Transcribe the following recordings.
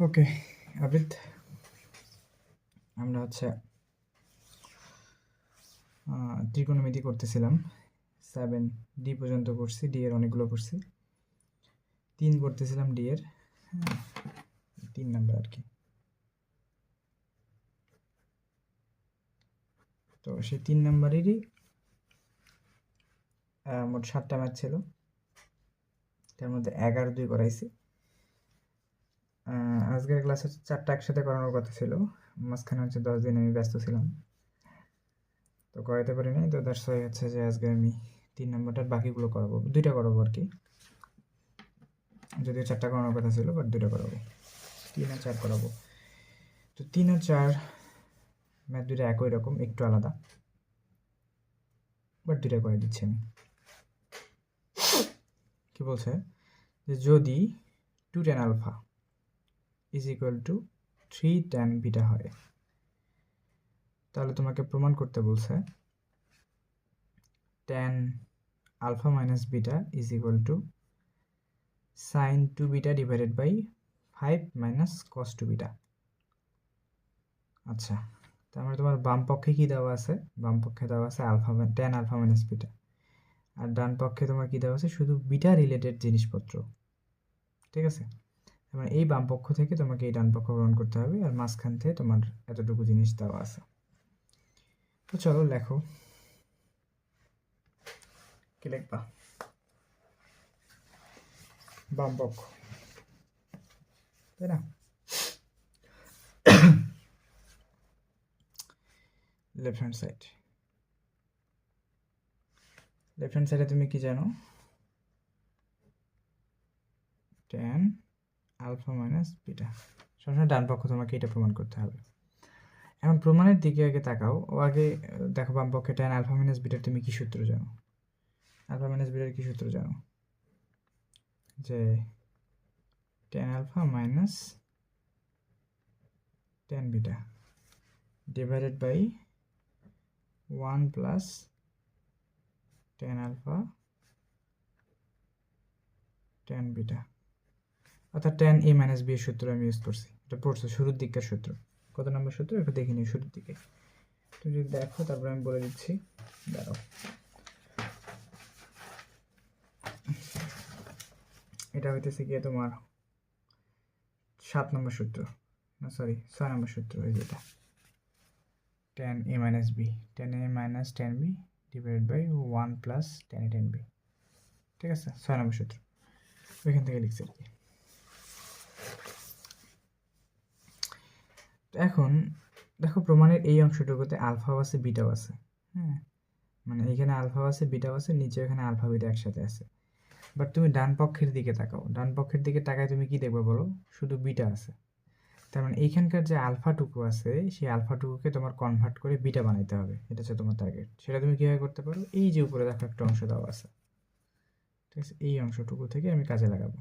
ওকে আবিদ, আমরা ত্রিকোণমিতি করতেছিলাম। 7D পর্যন্ত করছি, ডি এর অনেকগুলো করছি। 3 করতেছিলাম ডি এর, 3 নাম্বার আর কি। তো সেই 3 নাম্বারেরই মোট 7টা ম্যাথ ছিল, তার মধ্যে 11-2 করাইছি। আজকের ক্লাসে 4টা একসাথে করানোর কথা ছিল, মাঝখানে 10 দিন আমি ব্যস্ত ছিলাম, তো করাইতে পারি নাই। তো দ্যাটস ওয়াই যে আজকে আমি 3 নাম্বারটার বাকিগুলো করাবো, 2টা করাবো আর কি। যদিও 4টা করানোর কথা ছিল, বাট 2টা করাবো, 3 আর 4 করাবো। তো 3 আর 4 ম্যাথ 2টা একই রকম, একটু আলাদা, বাট 2টা করে দিচ্ছি আমি। কি বলছে যে যদি 2 tan alpha is equal to 3 tan beta হয়, তাহলে তোমাকে প্রমাণ করতে বলছে tan alpha minus beta is equal to sin 2 beta divided by 5 minus cos 2 beta. আচ্ছা, তার মানে তোমার বাম পক্ষে কি দেওয়া আছে? বাম পক্ষে দেওয়া আছে tan আলফা মাইনাস বিটা, আর ডান পক্ষে তোমার কি দেওয়া আছে? শুধু বিটা রিলেটেড জিনিসপত্র। ঠিক আছে, মানে এই বাম পক্ষ থেকে তোমাকে এই ডান পক্ষ গ্রহণ করতে হবে, আর মাঝখান থেকে তোমার এতটুকু জিনিস দেওয়া আছে। তো চলো লেখো, কি লিখবা? বাম পক্ষ, তাই না? লেফট হ্যান্ড সাইডে তুমি কি জানো? tan alpha minus beta. সবসময় ডান পক্ষ তোমাকে এটা প্রমাণ করতে হবে। এখন প্রমাণের দিকে আগে তাকাও, ও আগে দেখো বাম পক্ষে tan আলফা মাইনাস বিটার তুমি কি সূত্র জানো? আলফা মাইনাস বিটার কি সূত্র জানো? যে tan alpha minus tan beta divided by 1 plus tan alpha tan beta, অর্থাৎ tan a মাইনাস b এর সূত্র আমি ইউজ করছি। এটা পড়ছো, শুরুর দিককার সূত্র। কত নম্বর সূত্র একটু দেখে নিই শুরুর দিকে। তুমি যদি দেখো তারপর আমি বলে দিচ্ছি, দাঁড়াও। এটা হইতেছে গিয়ে তোমার 7 নম্বর সূত্র, না সরি 6 নম্বর সূত্র। এই যেটা tan a minus b, tan a minus tan b divided by 1 plus tan a tan b। ঠিক আছে, 6 নম্বর সূত্র, ওইখান থেকে লিখছি আর কি। এখন দেখো প্রমাণের এই অংশটুকুতে আলফাও আছে বিটাও আছে, হ্যাঁ, মানে এখানে আলফাও আছে বিটাও আছে, নিচে এখানে আলফা বিটা একসাথে আছে। বাট তুমি ডান পক্ষের দিকে তাকাও, ডান পক্ষের দিকে তাকায় তুমি কি দেখবে বলো? শুধু বিটা আছে। তার মানে এইখানকার যে আলফাটুকু আছে, সেই আলফাটুকুকে তোমার কনভার্ট করে বিটা বানাইতে হবে, এটা হচ্ছে তোমার টার্গেট। সেটা তুমি কীভাবে করতে পারো? এই যে উপরে দেখো একটা অংশ দেওয়া আছে, ঠিক আছে, এই অংশটুকু থেকে আমি কাজে লাগাবো।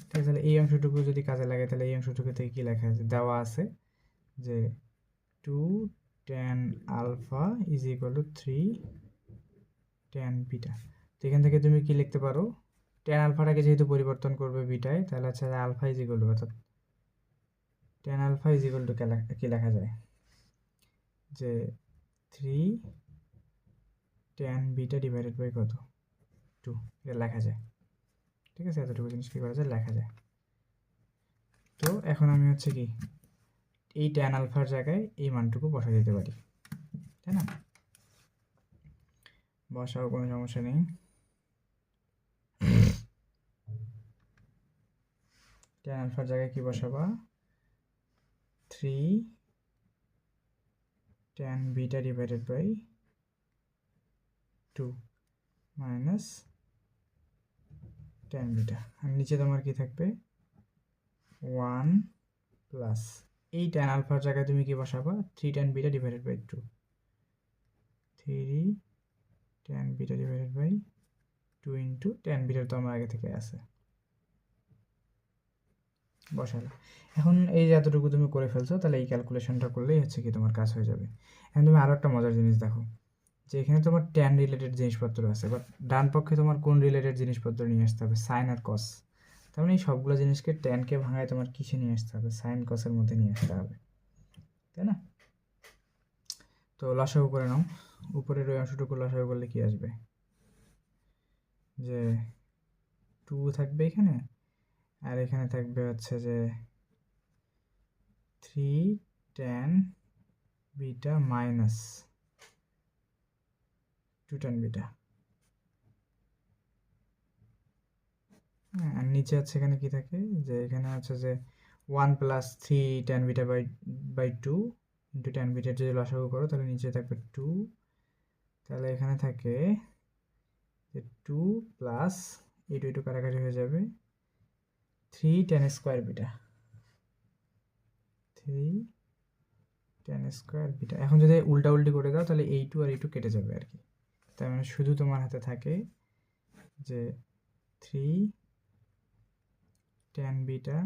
ঠিক আছে, তাহলে এই অংশটুকু যদি কাজে লাগাই, তাহলে এই অংশটুকু থেকে কি লেখা আছে? দেওয়া আছে যে 2 tan alpha is equal to 3 tan beta. তো এখান থেকে তুমি কি লিখতে পারো? tan আলফাটাকে যেহেতু পরিবর্তন করবে বিটায়, তাহলে হচ্ছে আলফা ইজ ইকুয়াল টু, অর্থাৎ tan alpha is equal to কি লেখা যায়? যে 3 tan বিটা ডিভাইডেড বাই কত? 2, এটা লেখা যায়। ঠিক আছে, এতটুকু জিনিস কি করা যায়? লেখা যায়। তো এখন আমি কি এই tan আলফার জায়গায় এই মানটুকু বসা দিতে পারি, তাই না? বসাও, কোনো সমস্যা নেই। tan আলফার জায়গায় কি বসাবা? 3 tan beta divided by 2 minus tan beta, আর নিচে তোমার কি থাকবে? 1 প্লাস এই tan আলফার জায়গায় তুমি কি বসাবা? 3 tan beta divided by 2, 3 tan beta divided by 2 into tan beta তো আমার আগে থেকে আছে, বসালে। এখন এই যে এতটুকু তুমি করে ফেলছো, তাহলে এই ক্যালকুলেশনটা করলেই কি তোমার কাজ হয়ে যাবে। এখন তুমি আরও একটা মজার জিনিস দেখো, যে এখানে তোমার ট্যান রিলেটেড জিনিসপত্র আছে, বাট ডান পক্ষে তোমার কোন রিলেটেড জিনিসপত্র নিয়ে আসতে হবে? সাইন আর কস। তার মানে এই সবগুলো জিনিসকে ট্যানকে ভাঙায় তোমার কিসে নিয়ে আসতে হবে, সাইন কসের মধ্যে নিয়ে আসতে হবে, তাই না? তো লসাগু করে নাও, উপরের ওই অংশটুকু লসাগু করলে কি আসবে, যে 2 থাকবে এখানে, আর এখানে থাকবে হচ্ছে যে 3 tan beta minus 2 tan beta. আর নিচে হচ্ছে এখানে কি থাকে, যে এখানে হচ্ছে যে 1 plus 3 tan beta by 2 into tan বিটার যদি লসাগু করো তাহলে নিচে থাকবে 2, তাহলে এখানে থাকে যে 2 প্লাস এইটু এইটু কাটাকাটি হয়ে যাবে 3 tan square beta, 3 tan square beta. এখন যদি উল্টা উল্টি করে দাও তাহলে এই 2 আর এই 2 কেটে যাবে আর কি, তার মানে শুধু তোমার হাতে থাকে যে 3 tan বিটা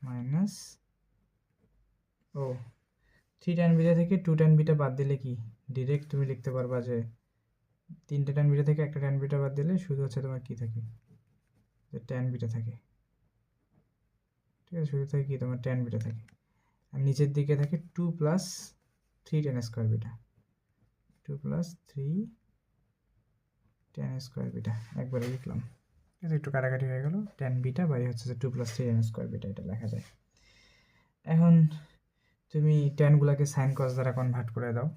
মাইনাস, ও 3 tan বিটা থেকে 2 tan বিটা বাদ দিলে কি ডিরেক্ট তুমি লিখতে পারবা যে 3টে tan বিটা থেকে একটা tan বিটা বাদ দিলে শুধু হচ্ছে তোমার কি থাকে, যে tan বিটা থাকে, ঠিক আছে? শুধু থাকে কি তোমার tan বিটা থাকে, আর নিচের দিকে থাকে 2 plus 3 tan square beta, 2 plus 3 tan square beta একবারে লিখলাম, ঠিক আছে? একটু কাটাকাটি হয়ে গেল, tan বিটা বাই হচ্ছে যে 2 প্লাস 3 tan স্কোয়ার বিটা, এটা লেখা যায়। এখন তুমি ট্যানগুলোকে সাইন কস দ্বারা কনভার্ট করে দাও,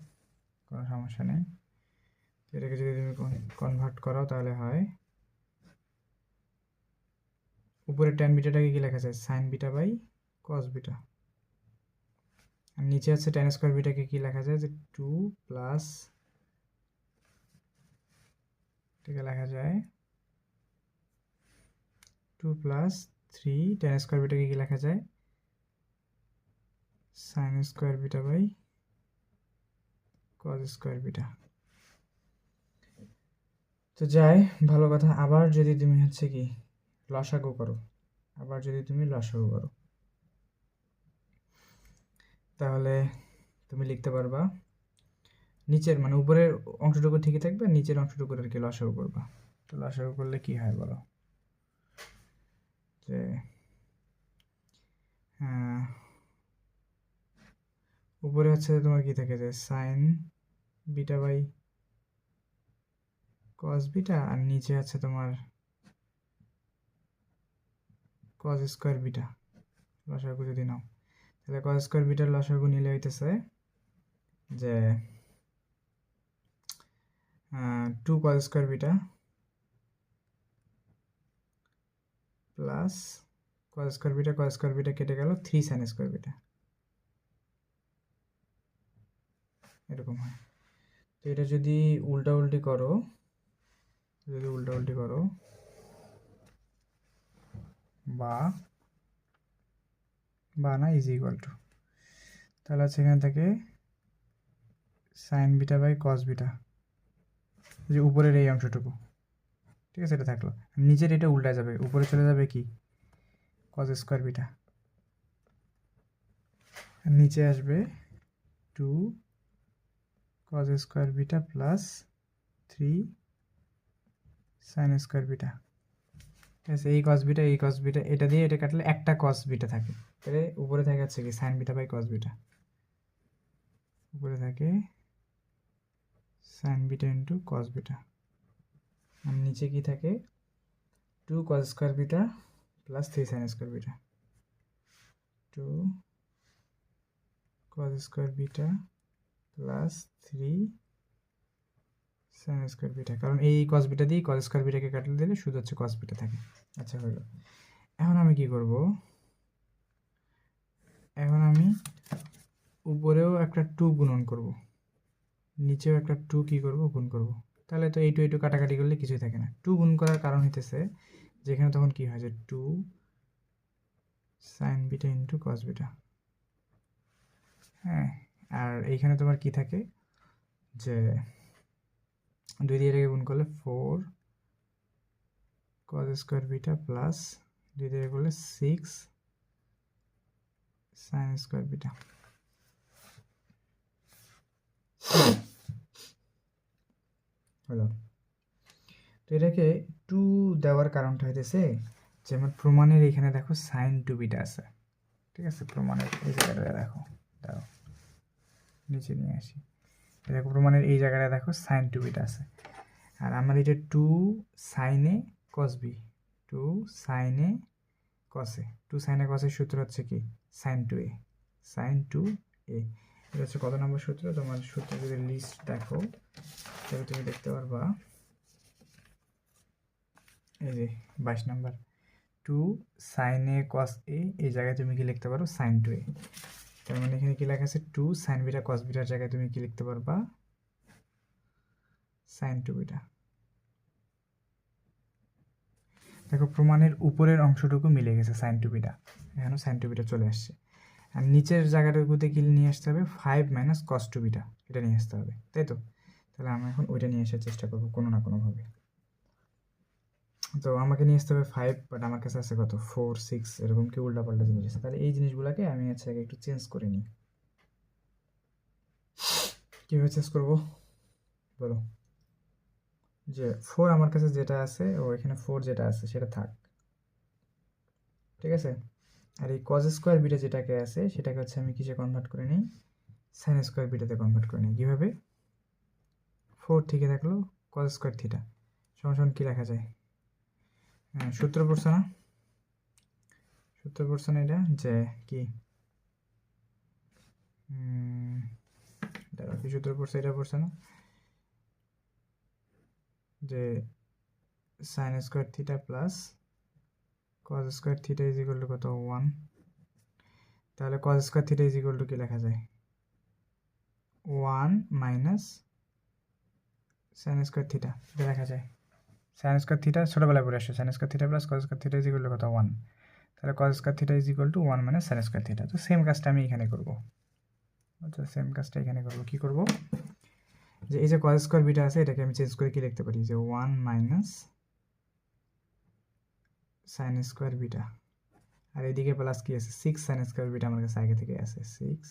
কোনো সমস্যা নেই। এটাকে যদি তুমি কনভার্ট করো তাহলে হয় উপরে ট্যান বিটাটাকে কি লেখা যায়, sine beta by cos beta, আর নিচে হচ্ছে ট্যান স্কোয়ার বিটাকে কি লেখা যায়, যে 2 প্লাস, এটাকে লেখা যায় 2 প্লাস 3 ট্যান স্কোয়ার বিটাকে কি লেখা যায়, sine square beta by cos square beta. তো যাই, ভালো কথা। আবার যদি তুমি হচ্ছে কি লসাগু করো, আবার যদি তুমি লসাগু করো তাহলে তুমি লিখতে পারবা নিচের মানে উপরের অংশটুকু ঠিকই থাকবে, নিচের অংশটুকুর আর কি লসাগু করবা। তো লসাগু করলে কি হয় বলো, যে উপরে হচ্ছে তোমার কি থাকে, যে sine beta by cos beta, আর নিচে আছে তোমার কস স্কোয়ার বিটা। লসাগু যদি নাও তাহলে কস স্কোয়ার বিটার লসাগু নিলে হইতেছে যে 2 cos square beta plus cos square beta কেটে গেল 3 সাইন স্কোয়ার বিটা, এরকম হয়। তো এটা যদি উল্টা উল্টি করো, বা না ইজ ইকুয়াল টু, তাহলে হচ্ছে এখানে থেকে sine beta by cos beta, যে উপরের এই অংশটুকু, ঠিক আছে? এটা থাকলো, নিচের এটা উল্টা যাবে, উপরে চলে যাবে কি কস স্কোয়ার বিটা, আর নিচে আসবে 2 cos square beta plus 3 sine square beta, ঠিক আছে? এই কস বিটা এটা দিয়ে এটা কাটলে একটা কস বিটা থাকে, তাহলে উপরে থাকে হচ্ছে কি sine beta by cos beta, উপরে থাকে sine beta into cos beta, আর নিচে কি থাকে 2 cos square beta plus 3 sine square beta, 2 cos square beta plus 3 sine square beta, কারণ এই কস বিটা দিয়ে কস স্কোয়ার বিটাকে কাটলে দিলে শুধু হচ্ছে কস বিটা থাকে। আচ্ছা, হলো। এখন আমি কি করব, এখন আমি উপরেও একটা 2 গুণন করব, নিচেও একটা 2 কি করব গুণ করব, তাহলে তো এই 2 কাটাকাটি করলে কিছুই থাকে না। 2 গুণ করার কারণ হইতেছে যেখানে তখন কি হয়, যে 2 sign beta into cos beta, হ্যাঁ। আর এইখানে তোমার কি থাকে, যে 2 দিয়ে এটাকে গুণ করলে 4 কস স্কোয়ার বিটা প্লাস 2 দিয়ে করলে 6 সাইন স্কোয়ার বিটা। হলো। তো এটাকে 2 দেওয়ার কারণটা হইতেছে যেমন প্রমাণের এখানে দেখো সাইন টু বিটা আছে, ঠিক আছে? প্রমাণের এই জায়গাটা দেখো, দাও নিচে নিয়ে আসি, দেখো প্রমাণের এই জায়গাটা দেখো সাইন টু বিটা আছে, আর আমার এটা টু সাইনে কস বি, টু সাইনে কসে, টু সাইনে কসের সূত্র হচ্ছে কি সাইন টু এ, সাইন টু এ। এটা হচ্ছে কত নম্বর সূত্র? তোমার সূত্র যদি লিস্ট দেখো তাহলে তুমি দেখতে পারবা এই যে 22 নম্বর, টু সাইন এ কস এ, এই জায়গায় তুমি কি লিখতে পারো সাইন টু এ। তার মানে এখানে কি লেখা আছে টু সাইন বিটা কস বিটার জায়গায় তুমি কি লিখতে পারবা সাইন টু বিটা। দেখো প্রমাণের উপরের অংশটুকু মিলে গেছে সাইন টু বিটা, এখানেও সাইন টু বিটা চলে আসছে, আর নিচের জায়গাটুকুতে কি নিয়ে আসতে হবে 5 মাইনাস কস টু বিটা, এটা নিয়ে আসতে হবে, তাই তো? তাহলে আমরা এখন ওইটা নিয়ে আসার চেষ্টা করবো কোনো না কোনোভাবে। তো আমাকে নিয়ে আসতে হবে 5, বাট আমার কাছে আছে কত 4 6, এরকম কি উল্টাপাল্টা জিনিস আছে। তাহলে এই জিনিসগুলোকে আমি আগে একটু চেঞ্জ করে নিই। কীভাবে চেঞ্জ করবো বলো? যে 4 আমার কাছে যেটা আছে, ও এখানে 4 যেটা আছে সেটা থাক, ঠিক আছে? আর এই কজ স্কোয়ার বিটা যেটাকে আছে সেটাকে হচ্ছে আমি কিসে কনভার্ট করে নিই, সাইন স্কোয়ার বিটাতে কনভার্ট করে নিই। কীভাবে? 4 ঠিক থাকলো, কজ স্কোয়ার থিটা সমান কী লেখা যায়? সূত্র পড়ছে না? সূত্র পড়ছে না এটা, যে কি কি সূত্র পড়ছে, এটা পড়ছে না যে sine square theta plus cos square theta is equal to কত 1। তাহলে cos square theta is equal to কি লেখা যায় 1 মাইনাস সাইন স্কোয়ার থিটা, এটা লেখা যায়। সাইন স্কোয়ার থিটা ছোটোবেলায় পড়ে আসছে, sine square theta plus cos square theta is equal to কত 1, তাহলে cos square theta is equal two 1 minus sine square theta. তো সেম কাজটা আমি এখানে করবো, আচ্ছা সেম কাজটা এখানে করবো। কী করবো? যে এই যে কজ স্কোয়ার বিটা আছে এটাকে আমি চেঞ্জ করে কি লিখতে পারি, যে 1 মাইনাস সাইন স্কোয়ার বিটা, আর এদিকে প্লাস কি আছে 6 সাইন স্কোয়ার বিটা আমার কাছে আগে থেকে আছে, 6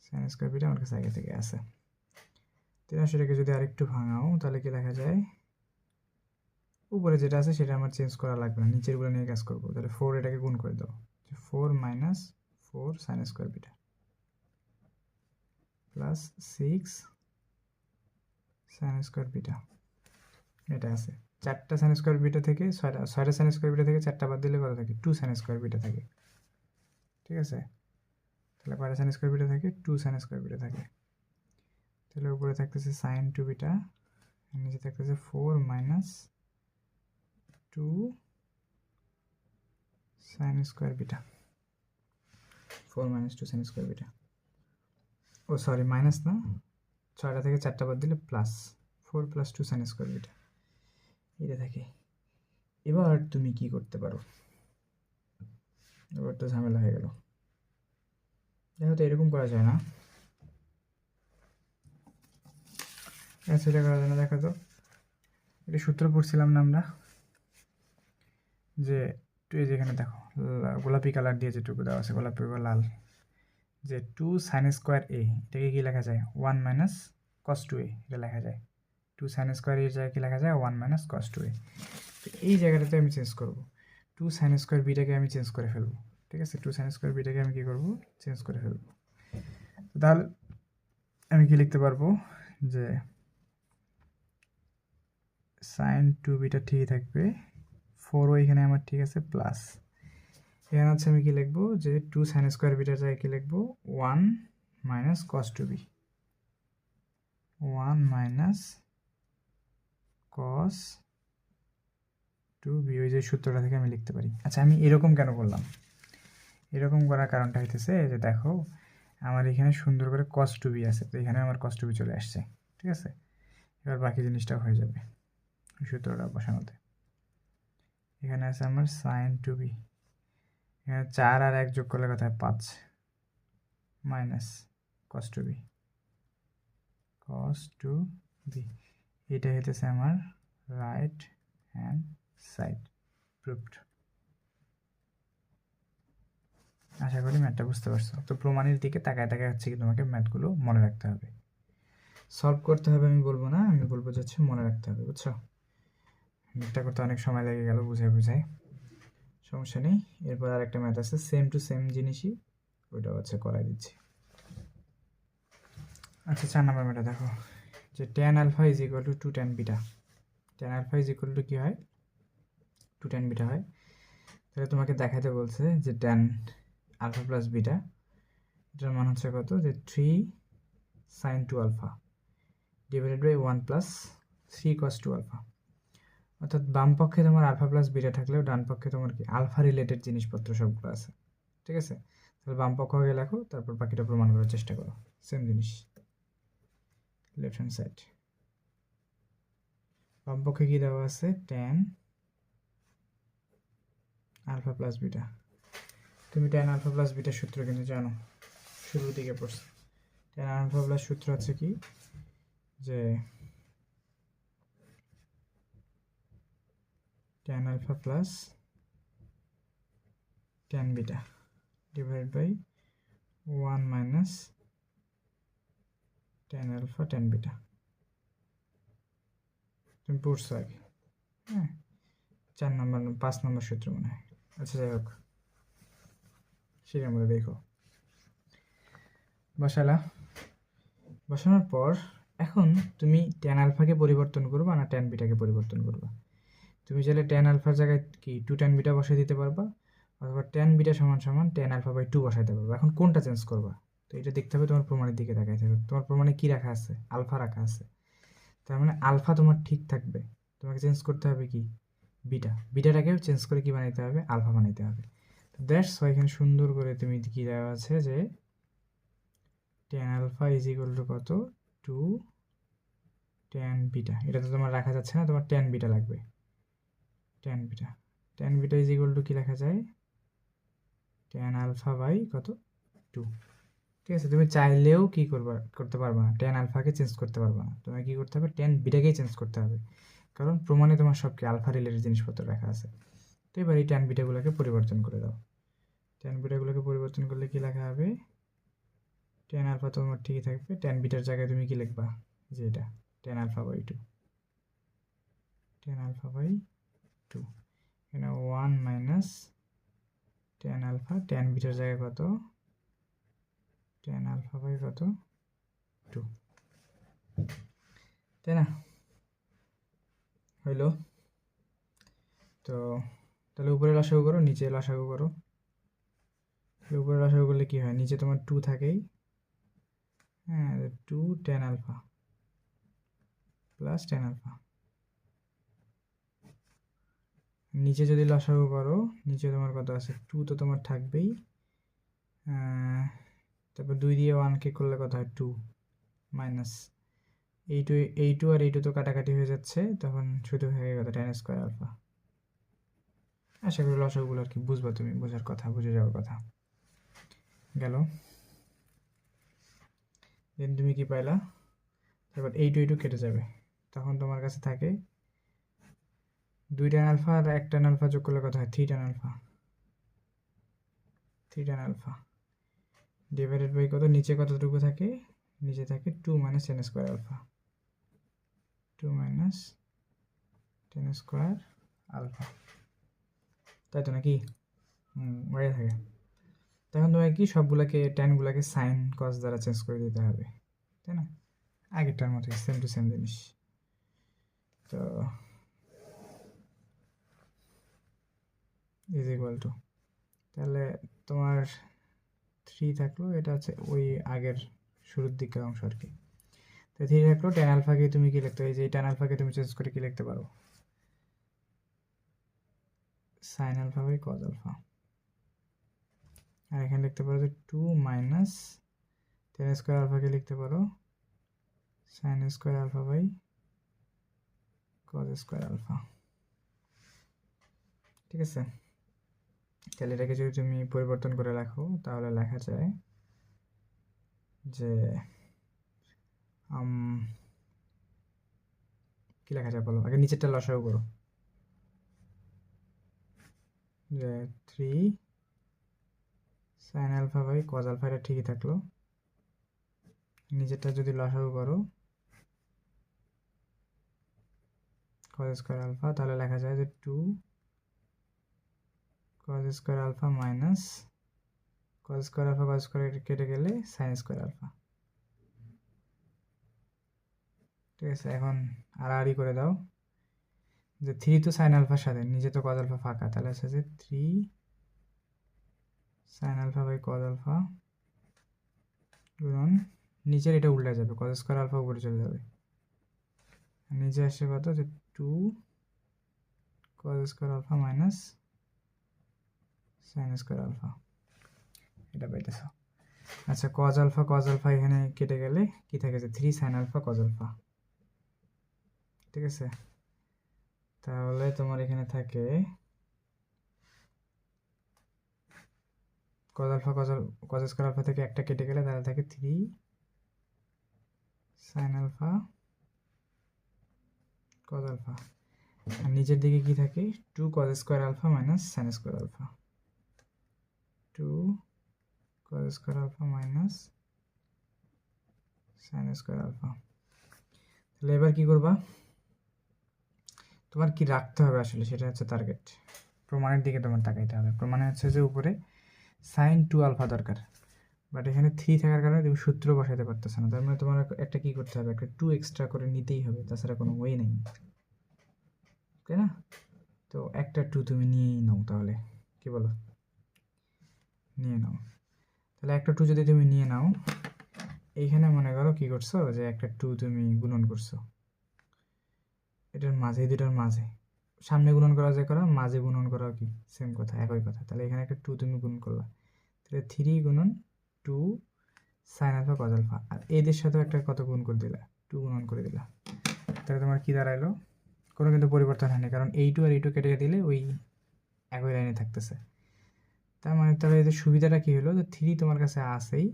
সাইন স্কোয়ার বিটা আমার কাছে আগে থেকে আছে। সেটাকে যদি আরেকটু ভাঙাও তাহলে কি লেখা যায়, উপরে যেটা আছে সেটা আমার চেঞ্জ করা লাগবে না, নিচেরগুলো নিয়ে কাজ করবো। তাহলে 4 এটাকে গুণ করে দাও, 4 minus 4 sine square beta plus 6 sign square beta, এটা আছে। 4টা সাইন স্কোয়ার বিটা থেকে 6টা সাইন স্কোয়ার বিটা থেকে 4টা বাদ দিলে কত থাকে 2 সাইন স্কোয়ার বিটা থাকে, ঠিক আছে? তাহলে কয়টা সাইন স্কোয়ার বিটা থাকে 2 সাইন স্কোয়ার বিটা থাকে। তাহলে উপরে থাকতেছে সাইন টু বিটা, নিচে থাকতেছে 4 minus 2 sine square beta, 4 minus 2 sine square beta, oh sorry minus না, 6টা থেকে 4টা বাদ দিলে plus 4 plus 2 sine square beta, এটা থাকে। এবার তুমি কি করতে পারো, এবার তো ঝামেলা হয়ে গেল। দেখো তো এরকম করা যায় না, সেটা করা যায় না। দেখো তো এটা সূত্র পড়ছিলাম না আমরা, যে এই যেখানে দেখো গোলাপি কালার দিয়ে যেটুকু দেওয়া আছে, গোলাপি বা লাল, যে 2 সাইন স্কোয়ার এ, এটাকে কি লেখা যায় 1 মাইনাস কস টু এ, এটা লেখা যায় 2 সাইন স্কোয়ার এর জায়গায় কি লেখা যায় 1 মাইনাস কস টু এ। তো এই জায়গাটাতে আমি চেঞ্জ করব, 2 সাইন স্কোয়ার বিটাকে আমি চেঞ্জ করে ফেলবো, ঠিক আছে? 2 সাইন স্কোয়ার বিটাকে আমি কী করবো চেঞ্জ করে ফেলবো। তাহলে আমি কি লিখতে পারবো, যে সাইন টু বিটা ঠিকই থাকবে, 4ও এখানে আমার ঠিক আছে, প্লাস এখানে হচ্ছে আমি কি লিখবো, যে 2 সাইন স্কোয়ার বিটার জায়গায় কি লিখবো 1 minus cos two B, 1 minus cos two B, ওই যে সূত্রটা থেকে আমি লিখতে পারি। আচ্ছা আমি এরকম কেন করলাম, এরকম করার কারণটা হইতেছে যে দেখো আমার এখানে সুন্দর করে কস টু বি আছে, তো এখানে আমার কস টু বি চলে আসছে, ঠিক আছে? এবার বাকি জিনিসটা হয়ে যাবে সূত্রটা বসানোতে। এখানে আছে আমার সাইন টু বি, এখানে 4 আর 1 যোগ করলে কথা হয় 5 মাইনাস কস টু বি, কস টু বি, এটা হইতেছে আমার রাইট হ্যান্ড সাইড প্রুভড। আশা করি ম্যাথটা বুঝতে পারছো। তো প্রমাণের দিকে তাকায় তাকায় হচ্ছে কি তোমাকে ম্যাথগুলো মনে রাখতে হবে, সলভ করতে হবে আমি বলবো না, আমি বলবো যে হচ্ছে মনে রাখতে হবে, বুঝছো? ম্যাথটা করতে অনেক সময় লেগে গেল বুঝায় সমস্যা নেই। এরপর আর একটা ম্যাথ আছে সেম টু সেম জিনিসই, ওইটা হচ্ছে করাই দিচ্ছি। আচ্ছা 4 নম্বর ম্যাথটা দেখো, যে tan alpha is equal to 2 tan beta. tan alpha is equal to কী হয়, 2 tan বিটা হয়। তাহলে তোমাকে দেখাতে বলছে যে tan আলফা প্লাস বিটা, এটার মান হচ্ছে কত, যে 3 sin 2 alpha divided by 1 plus 3 cos 2 alpha. অর্থাৎ বাম পক্ষে তোমার আলফা প্লাস বিটা থাকলেও ডান পক্ষে তোমার কি আলফা রিলেটেড জিনিসপত্র সবগুলো আছে, ঠিক আছে? তাহলে বাম পক্ষ আগে লেখো, তারপর বাকিটা প্রমাণ করার চেষ্টা করো। সেম জিনিস, লেফট হ্যান্ড সাইড বাম পক্ষে কি দেওয়া আছে, tan আলফা প্লাস বিটা। তুমি tan আলফা প্লাস বিটার সূত্র কিন্তু জানো, শুরুর দিকে পড়ছে। tan আলফা প্লাস সূত্র হচ্ছে কি, যে tan alpha plus tan beta divide by 1 minus tan alpha tan beta. তুমি পড়ছো আগে, হ্যাঁ 5 নম্বর সূত্র মনে হয়। আচ্ছা যাই হোক, সেটার মধ্যে দেখো বসানোর পর এখন তুমি tan আলফাকে পরিবর্তন করবা না tan বিটাকে পরিবর্তন করবা। তুমি চাইলে tan আলফার জায়গায় কি 2 tan বিটা বসাই দিতে পারবা, অথবা tan বিটা সমান সমান tan আলফা বাই 2 বসাইতে পারবা। এখন কোনটা চেঞ্জ করবা, তো এটা দেখতে হবে তোমার প্রমাণের দিকে তাকাইতে হবে। তোমার প্রমাণে কি রাখা আছে, আলফা রাখা আছে, তার মানে আলফা তোমার ঠিক থাকবে। তোমাকে চেঞ্জ করতে হবে কি, বিটাটাকেও চেঞ্জ করে কি বানাইতে হবে, আলফা বানাইতে হবে। তো দ্যাটস ওয়াই এখানে সুন্দর করে তুমি কি দেওয়া আছে, যে tan alpha is equal to কত, 2 tan বিটা। এটা তো তোমার রাখা যাচ্ছে না, তোমার tan বিটা লাগবে। tan beta is equal to কি লেখা যায়, tan আলফা বাই কত, 2। ঠিক আছে, তুমি চাইলেও কি করতে পারবা না, tan আলফাকে চেঞ্জ করতে পারবা না। তোমাকে কি করতে হবে, tan বিটাকেই চেঞ্জ করতে হবে, কারণ প্রমাণে তোমার সব কি আলফা রিলেটেড জিনিসপত্র রাখা আছে। তো এবার এই tan বিটাগুলোকে পরিবর্তন করে দাও। tan বিটাগুলোকে পরিবর্তন করলে কি লেখা হবে, tan আলফা তোমার ঠিকই থাকবে, tan বিটার জায়গায় তুমি কি লিখবা, যে এটা tan alpha by 2, tan alpha by 2। এখানে 1 মাইনাস tan আলফা, tan বিটার জায়গায় কত, tan আলফা বাই কত, 2, তাই না? হইল। তো তাহলে উপরে লসাগু করো, নিচে লসাগু করো। উপরে লসাগু করলে কি হয়, নিচে তোমার 2 থাকেই, হ্যাঁ 2 tan alpha plus tan alpha. নিচে যদি লসাগু করো, নিচে তোমার কত আছে, 2 তো তোমার থাকবেই, তারপর 2 দিয়ে 1 কে করলে কত হয়, 2 মাইনাস এই টু আর এই টু তো কাটাকাটি হয়ে যাচ্ছে, তখন শুধু হয়ে গেল tan স্কোয়ার আলফা। আশা করি লসাগুলো আর কি বুঝবা, তুমি বোঝার কথা, বুঝে যাওয়ার কথা গেল। দেন তুমি কি পাইলা, তারপর এই টু কেটে যাবে, তখন তোমার কাছে থাকে 2 tan আলফা আর 1 tan আলফা যোগ করলে কত হয়, 3 tan আলফা ডিভাইডেড বাই কত, নিচে কতটুকু থাকে, নিচে থাকে 2 minus tan square alpha, 2 minus tan square alpha, তাই তো নাকি? বাইরে থাকে। তখন তোমাকে কি সবগুলোকে ট্যানগুলোকে সাইন কস দ্বারা চেঞ্জ করে দিতে হবে, তাই না? আগেরটার মতো সেম টু সেম জিনিস। তো ইজ ইকুয়াল টু, তাহলে তোমার 3 থাকলো, এটা হচ্ছে ওই আগের শুরুর দিকের অংশ আর কি। তো 3 থাকলো, tan আলফাকে তুমি কি লিখতে, এই যে tan আলফাকে তুমি চেঞ্জ করে কি লিখতে পারো, sine alpha by cos alpha. আর এখানে লিখতে পারো যে 2 মাইনাস tan স্কোয়ার আলফাকে লিখতে পারো sine square alpha by cos square alpha. ঠিক আছে, তাহলে এটাকে যদি তুমি পরিবর্তন করে রাখো, তাহলে লেখা যায় যে কি লেখা যায় বলো, আগে নিচেরটা লসাগু করো, যে 3 sine alpha by cos alpha, এটা ঠিকই থাকলো। নিচেরটা যদি লসাগু করো, কজ স্কোয়ার আলফা, তাহলে লেখা যায় যে 2 cos square alpha minus cos square কেটে গেলে সাইন স্কোয়ার আলফা। ঠিক আছে, এখন আড়াআড়ি করে দাও যে 3 তো সাইন আলফার সাথে, নিচে তো কজ আলফা ফাঁকা, তাহলে আছে যে 3 sine alpha by cos alpha গুণন নিচের এটা উল্টে যাবে, কজ স্কোয়ার আলফা উপরে চলে যাবে, নিচে আসছে কত যে 2 cos square alpha minus sine square alpha, এটা পাইতেছ। আচ্ছা, কজ আলফা এখানে কেটে গেলে কি থাকে যে 3 সাইন আলফা কজ আলফা। ঠিক আছে, তাহলে তোমার এখানে থাকে কজ স্কোয়ার আলফা থেকে একটা কেটে গেলে তাহলে থাকে 3 সাইন আলফা কজ আলফা, আর নিচের দিকে কি থাকে 2 cos square alpha minus sine square alpha, 2 cos square alpha minus sine square alpha. তাহলে এবার কি করবা, তোমার কি রাখতে হবে আসলে সেটা হচ্ছে টার্গেট। প্রমাণের দিকে তোমার তাকাইতে হবে। প্রমাণে হচ্ছে যে উপরে সাইন 2 আলফা দরকার, বাট এখানে 3 থাকার কারণে তুমি সূত্র বসাতে পারতেছ না, তার মানে তোমার একটা কি করতে হবে, একটা 2 এক্সট্রা করে নিতেই হবে, তাছাড়া কোনো ওয়ে নেই, তাই না? তো একটা 2 তুমি নিয়েই নাও, তাহলে কি বলো, নিয়ে নাও। তাহলে একটা 2 যদি তুমি নিয়ে নাও, এইখানে মনে করো কি করছো যে একটা 2 তুমি গুণন করছো এটার মাঝে, দুটার মাঝে, সামনে গুণন করা যায় করা, মাঝে গুণন করা কি সেম কথা, একই কথা। তাহলে এখানে একটা 2 তুমি গুণ করলা, তাহলে 3 গুণন 2 সাইন আলফা কজ আলফা, আর এদের সাথেও একটা কত গুণ করে দিলা, 2 গুণন করে দিলা, তাহলে তোমার কি দাঁড়াইলো, কোনো কিন্তু পরিবর্তন হয়নি, কারণ এই 2 আর এই 2 কেটে দিলে ওই একই লাইনে থাকতেছে। তার মানে তাহলে এদের সুবিধাটা কি হলো যে 3 তোমার কাছে আসেই,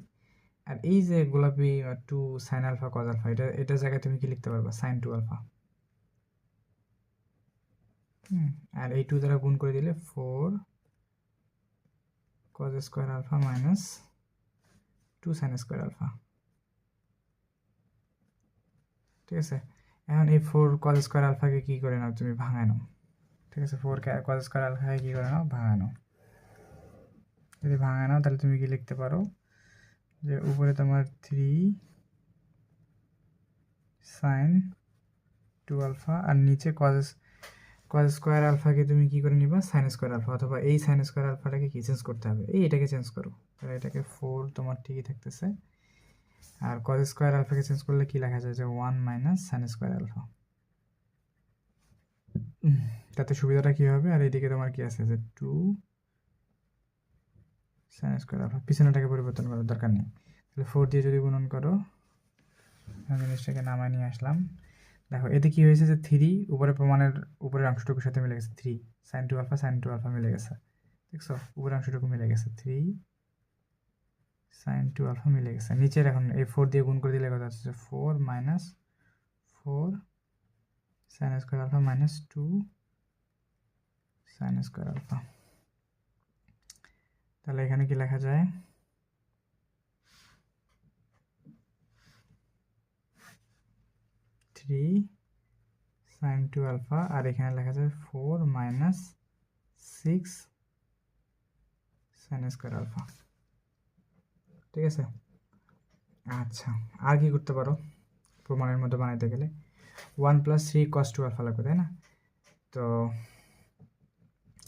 আর এই যে গোলাপি 2 সাইন আলফা কজ আলফা, এটার জায়গায় তুমি কি লিখতে পারবা, সাইন 2 আলফা। আর এই 2 দ্বারা গুণ করে দিলে 4 cos square alpha minus 2 sine square alpha. ঠিক আছে, এখন এই 4 কজ স্কোয়ার আলফাকে কি করে নাও, তুমি ভাঙায় নাও। ঠিক আছে, 4 কজ স্কোয়ার আলফাকে কি করে নাও, ভাঙায় নাও। যদি ভাঙায় নাও তাহলে তুমি কি লিখতে পারো যে উপরে তোমার 3 সাইন 2 আলফা, আর নিচে কজ স্কোয়ার আলফাকে তুমি কি করে নিবা, সাইন স্কোয়ার আলফা, অথবা এই সাইন স্কোয়ার আলফাটাকে কি চেঞ্জ করতে হবে, এটাকে চেঞ্জ করো, তাহলে এটাকে 4 তোমার ঠিকই থাকতেছে, আর কজ স্কোয়ার আলফাকে চেঞ্জ করলে কি লেখা যায় যে 1 মাইনাস সাইন স্কোয়ার আলফা। তাতে সুবিধাটা কি হবে, আর এইদিকে তোমার কি আছে যে 2 সাইন স্কোয়ার আলফা, পিছনেটাকে পরিবর্তন করার দরকার নেই। তাহলে 4 দিয়ে যদি গুণন করো, জিনিসটাকে নামায় নিয়ে আসলাম, দেখো এতে কি হয়েছে যে 3 উপরে প্রমাণের উপরের অংশটুকুর সাথে মিলে গেছে, 3 সাইন 2 আলফা মিলে গেছে, দেখছো উপরের অংশটুকু মিলে গেছে, 3 সাইন 2 আলফা মিলে গেছে। নিচের এখন এই 4 দিয়ে গুণ করে দিলে কথা হচ্ছে 4 minus 4 sine square alpha minus 2 sine square alpha. তাহলে এখানে কি লেখা যায়, 3 সাইন 2 আলফা, আর এখানে লেখা যায় 4 মাইনাস 6 সাইন স্কোয়ার আলফা। ঠিক আছে, আচ্ছা আর কি করতে পারো প্রমাণের মধ্যে বানাইতে গেলে, 1 প্লাস 3 কস 2 আলফা লাগবে, তাই না? তো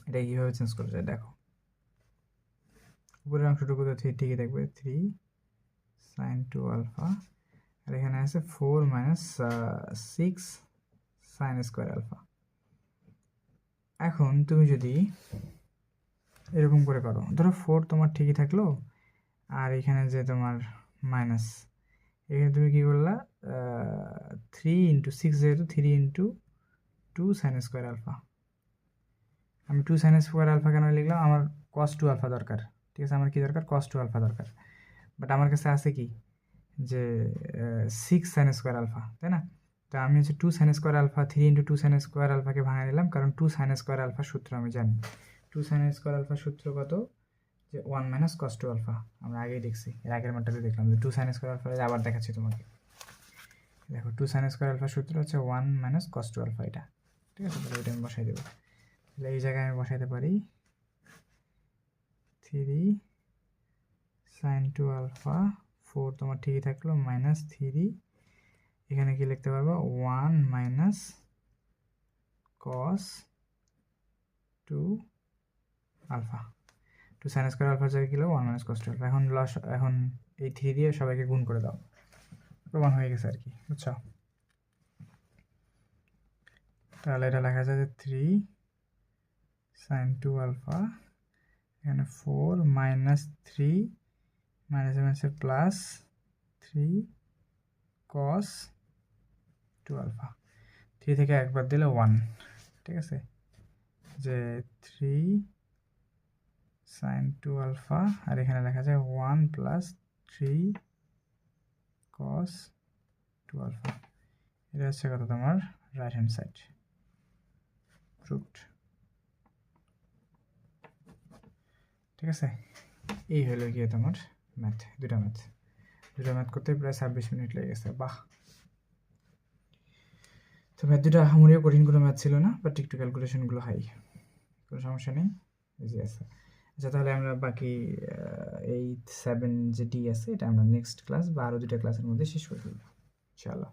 এটা কীভাবে চেঞ্জ করা যায়, দেখো উপরের অংশটুকু তো ঠিকই দেখবে, 3 সাইন 2 আলফা, আর এখানে আছে 4 মাইনাস 6 সাইন স্কোয়ার আলফা। এখন তুমি যদি এরকম করে করো, ধরো 4 তোমার ঠিকই থাকলো, আর এখানে যে তোমার মাইনাস, এখানে তুমি কি করলা 3 ইন্টু 6, যেহেতু 3 ইন্টু 2 সাইন স্কোয়ার আলফা। আমি 2 সাইন স্কোয়ার আলফা কেন লিখলাম, আমার কস 2 আলফা দরকার। ঠিক আছে, আমার কি দরকার, কস 2 আলফা দরকার, বাট আমার কাছে আছে কি যে 6 সাইন স্কোয়ার আলফা, তাই না? তো আমি হচ্ছে 2 sine square alpha, 3 into 2 sine square আলফাকে ভাঙা নিলাম, কারণ 2 সাইন স্কোয়ার আলফার সূত্র আমি জানি। 2 সাইন স্কোয়ার আলফার সূত্র কত, যে 1 মাইনাস কস 2 আলফা, আমরা আগেই দেখছি, এর আগের মানটাতে দেখলাম যে 2 সাইন স্কোয়ার আলফা, আবার দেখাচ্ছি তোমাকে। দেখো 2 সাইন স্কোয়ার আলফার সূত্র হচ্ছে 1 মাইনাস কস 2 আলফা, এটা। ঠিক আছে, তাহলে ওইটা আমি বসাই দেবো। তাহলে এই জায়গায় আমি বসাইতে পারি 3 sin 2 আলফা 4 তোমার ঠিকই থাকলো মাইনাস 3, এখানে কি লিখতে পারবো 1 minus cos 2 alpha, 2 sin square আলফার জায়গায় কি হলো 1 মাইনাস cos 2 আলফা। এখন এই 3 দিয়ে সবাইকে গুণ করে দাও, প্রমাণ হয়ে গেছে আর কি, বুঝছো? তাহলে এটা লেখা যায় যে 3 sin 2 আলফা, এখানে 4 minus 3 minus plus 3 cos 2 alpha, 3 থেকে একবার দিলে 1, ঠিক আছে, যে 3 sin 2 আলফা, আর এখানে লেখা যায় 1 প্লাস 3 cos 2 আলফা। এটা হচ্ছে কত তোমার রাইট হ্যান্ড সাইড, প্রুভড। ঠিক আছে, এই হলো গিয়ে তোমার ম্যাথ, দুটা ম্যাথ করতে প্রায় 26 মিনিট লেগে গেছে। বাহ, তো ম্যাথ দুটো আহামরিও কঠিন কোনো ম্যাথ ছিল না, বাট একটু ক্যালকুলেশনগুলো হাই, কোনো সমস্যা নেই, ইজি আছে। আচ্ছা, তাহলে আমরা বাকি 8, 7 যে ডি আছে এটা আমরা নেক্সট ক্লাস বা আরও দুটা ক্লাসের মধ্যে শেষ করে ফেলবো ইনশাআল্লাহ।